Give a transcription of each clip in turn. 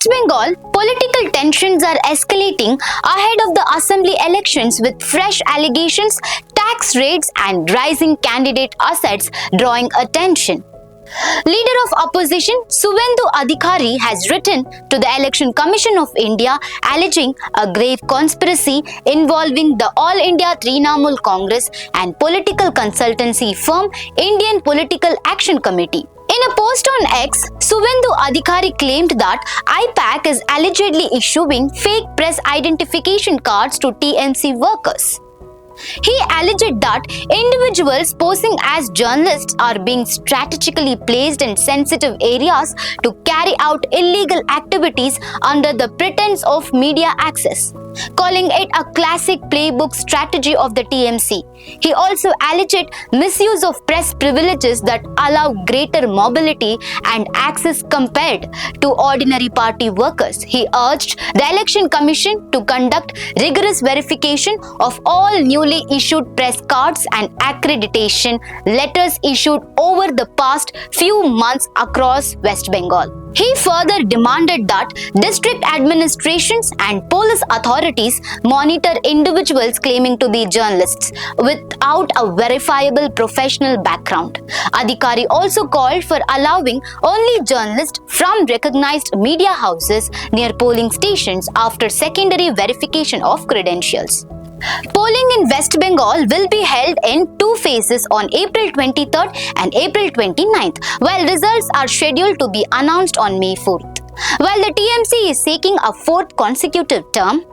West Bengal, political tensions are escalating ahead of the assembly elections with fresh allegations, tax raids and rising candidate assets drawing attention. Leader of Opposition Suvendu Adhikari has written to the Election Commission of India alleging a grave conspiracy involving the All India Trinamool Congress and political consultancy firm Indian Political Action Committee. In a post on X, Suvendu Adhikari claimed that IPAC is allegedly issuing fake press identification cards to TMC workers. He alleged that individuals posing as journalists are being strategically placed in sensitive areas to carry out illegal activities under the pretense of media access, calling it a classic playbook strategy of the TMC. He also alleged misuse of press privileges that allow greater mobility and access compared to ordinary party workers. He urged the Election Commission to conduct rigorous verification of all newly issued press cards and accreditation letters issued over the past few months across West Bengal. He further demanded that district administrations and police authorities monitor individuals claiming to be journalists without a verifiable professional background. Adhikari also called for allowing only journalists from recognized media houses near polling stations after secondary verification of credentials. Polling in West Bengal will be held in two phases on April 23rd and April 29th, while results are scheduled to be announced on May 4th. While the TMC is seeking a fourth consecutive term,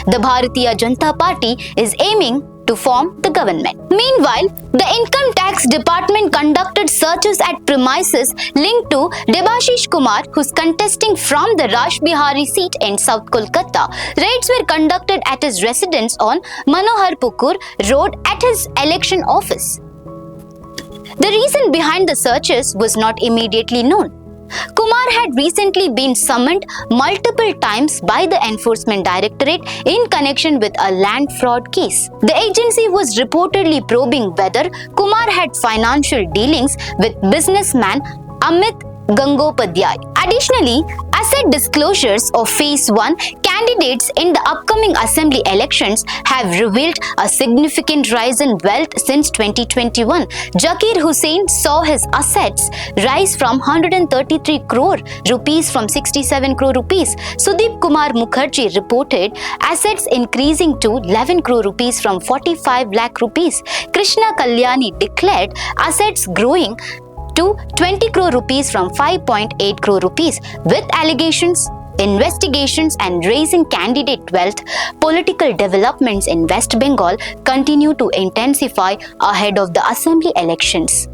the Bharatiya Janata Party is aiming to form the government. Meanwhile, the Income Tax Department conducted searches at premises linked to Debasish Kumar, who's contesting from the Rajbihari seat in South Kolkata. Raids were conducted at his residence on Manoharpukur Road at his election office. The reason behind the searches was not immediately known. Kumar had recently been summoned multiple times by the Enforcement Directorate in connection with a land fraud case. The agency was reportedly probing whether Kumar had financial dealings with businessman Amit Gangopadhyay. Additionally, asset disclosures of Phase 1 candidates in the upcoming assembly elections have revealed a significant rise in wealth since 2021. Jakir Hossain saw his assets rise from 133 crore rupees from 67 crore rupees. Sudip Mukherjee reported assets increasing to 11 crore rupees from 45 lakh rupees. Krishna Kalyani declared assets growing to 20 crore rupees from 5.8 crore rupees. With allegations, investigations and raising candidate wealth, political developments in West Bengal continue to intensify ahead of the assembly elections.